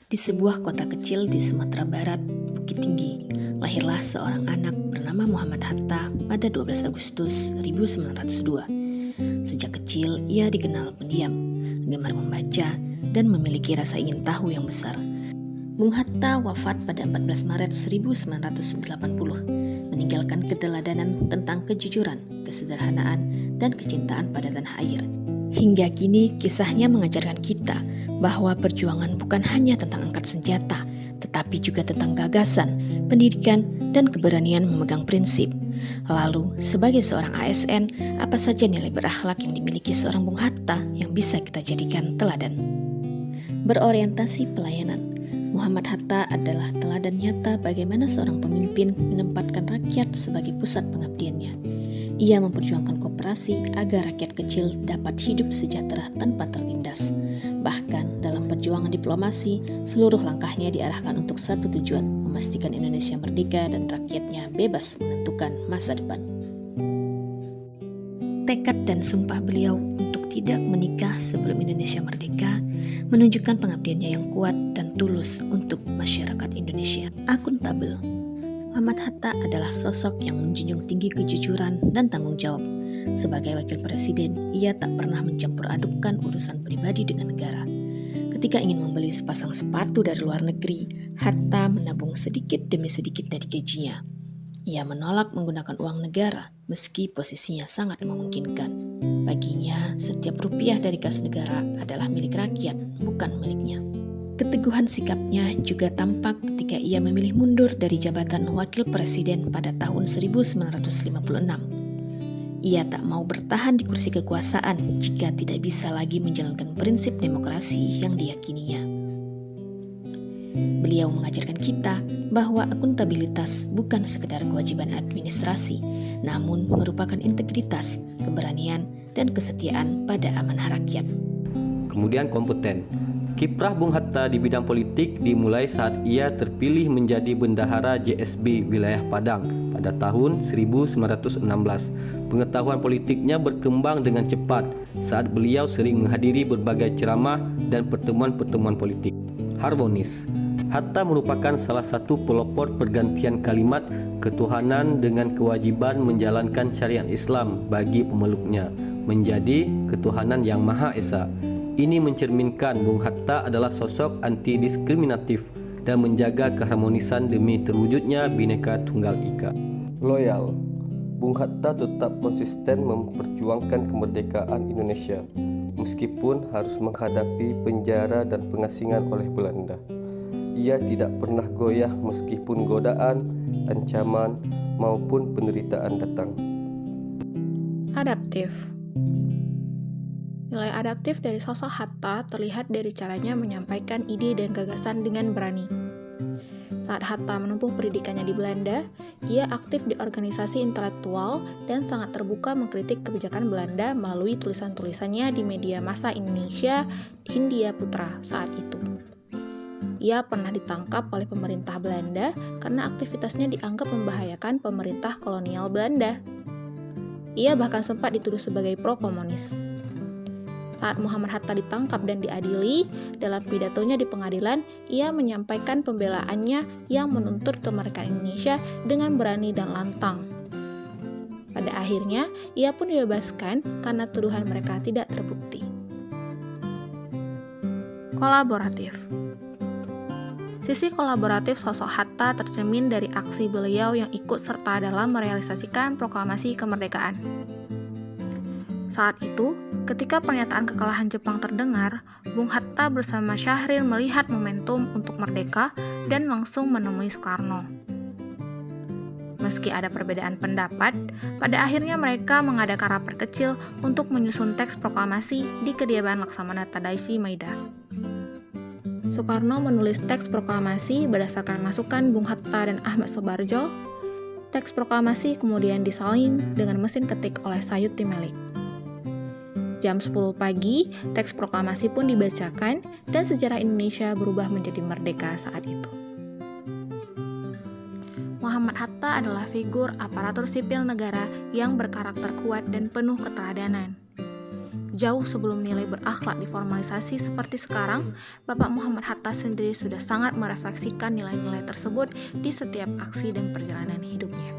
Di sebuah kota kecil di Sumatera Barat, Bukit Tinggi, lahirlah seorang anak bernama Muhammad Hatta pada 12 Agustus 1902. Sejak kecil, ia dikenal pendiam, gemar membaca, dan memiliki rasa ingin tahu yang besar. Bung Hatta wafat pada 14 Maret 1980, meninggalkan keteladanan tentang kejujuran, kesederhanaan, dan kecintaan pada tanah air. Hingga kini, kisahnya mengajarkan kita bahwa perjuangan bukan hanya tentang angkat senjata, tetapi juga tentang gagasan, pendidikan, dan keberanian memegang prinsip. Lalu, sebagai seorang ASN, apa saja nilai berakhlak yang dimiliki seorang Bung Hatta yang bisa kita jadikan teladan? Berorientasi pelayanan. Muhammad Hatta adalah teladan nyata bagaimana seorang pemimpin menempatkan rakyat sebagai pusat pengabdiannya. Ia memperjuangkan koperasi agar rakyat kecil dapat hidup sejahtera tanpa tertindas. Bahkan dalam perjuangan diplomasi, seluruh langkahnya diarahkan untuk satu tujuan, memastikan Indonesia merdeka dan rakyatnya bebas menentukan masa depan. Tekad dan sumpah beliau untuk tidak menikah sebelum Indonesia merdeka menunjukkan pengabdiannya yang kuat dan tulus untuk masyarakat Indonesia. Akuntabel. Muhammad Hatta adalah sosok yang menjunjung tinggi kejujuran dan tanggung jawab. Sebagai wakil presiden, ia tak pernah mencampur adukkan urusan pribadi dengan negara. Ketika ingin membeli sepasang sepatu dari luar negeri, Hatta menabung sedikit demi sedikit dari gajinya. Ia menolak menggunakan uang negara, meski posisinya sangat memungkinkan. Baginya, setiap rupiah dari kas negara adalah milik rakyat, bukan miliknya. Keteguhan sikapnya juga tampak ketika ia memilih mundur dari jabatan wakil presiden pada tahun 1956. Ia tak mau bertahan di kursi kekuasaan jika tidak bisa lagi menjalankan prinsip demokrasi yang diyakininya. Beliau mengajarkan kita bahwa akuntabilitas bukan sekedar kewajiban administrasi, namun merupakan integritas, keberanian, dan kesetiaan pada amanah rakyat. Kemudian kompeten. Kiprah Bung Hatta di bidang politik dimulai saat ia terpilih menjadi Bendahara JSB Wilayah Padang pada tahun 1916. Pengetahuan politiknya berkembang dengan cepat saat beliau sering menghadiri berbagai ceramah dan pertemuan-pertemuan politik. Harmonis. Hatta merupakan salah satu pelopor pergantian kalimat ketuhanan dengan kewajiban menjalankan syariat Islam bagi pemeluknya menjadi ketuhanan yang Maha Esa. Ini mencerminkan Bung Hatta adalah sosok anti-diskriminatif dan menjaga keharmonisan demi terwujudnya Bhinneka Tunggal Ika. Loyal. Bung Hatta tetap konsisten memperjuangkan kemerdekaan Indonesia meskipun harus menghadapi penjara dan pengasingan oleh Belanda. Ia tidak pernah goyah meskipun godaan, ancaman, maupun penderitaan datang. Adaptif. Nilai adaptif dari sosok Hatta terlihat dari caranya menyampaikan ide dan gagasan dengan berani. Saat Hatta menempuh pendidikannya di Belanda, ia aktif di organisasi intelektual dan sangat terbuka mengkritik kebijakan Belanda melalui tulisan-tulisannya di media massa Indonesia Hindia Putra saat itu. Ia pernah ditangkap oleh pemerintah Belanda karena aktivitasnya dianggap membahayakan pemerintah kolonial Belanda. Ia bahkan sempat dituduh sebagai pro-komunis. Saat Muhammad Hatta ditangkap dan diadili, dalam pidatonya di pengadilan, ia menyampaikan pembelaannya yang menuntut kemerdekaan Indonesia dengan berani dan lantang. Pada akhirnya, ia pun dibebaskan karena tuduhan mereka tidak terbukti. Kolaboratif. Sisi kolaboratif sosok Hatta tercermin dari aksi beliau yang ikut serta dalam merealisasikan proklamasi kemerdekaan. Saat itu, ketika pernyataan kekalahan Jepang terdengar, Bung Hatta bersama Syahrir melihat momentum untuk merdeka dan langsung menemui Soekarno. Meski ada perbedaan pendapat, pada akhirnya mereka mengadakan rapat kecil untuk menyusun teks proklamasi di kediaman Laksamana Tadashi Maeda. Soekarno menulis teks proklamasi berdasarkan masukan Bung Hatta dan Ahmad Soebarjo. Teks proklamasi kemudian disalin dengan mesin ketik oleh Sayuti Melik. Jam 10 pagi, teks proklamasi pun dibacakan dan sejarah Indonesia berubah menjadi merdeka saat itu. Muhammad Hatta adalah figur aparatur sipil negara yang berkarakter kuat dan penuh keteladanan. Jauh sebelum nilai berakhlak diformalisasi seperti sekarang, Bapak Muhammad Hatta sendiri sudah sangat merefleksikan nilai-nilai tersebut di setiap aksi dan perjalanan hidupnya.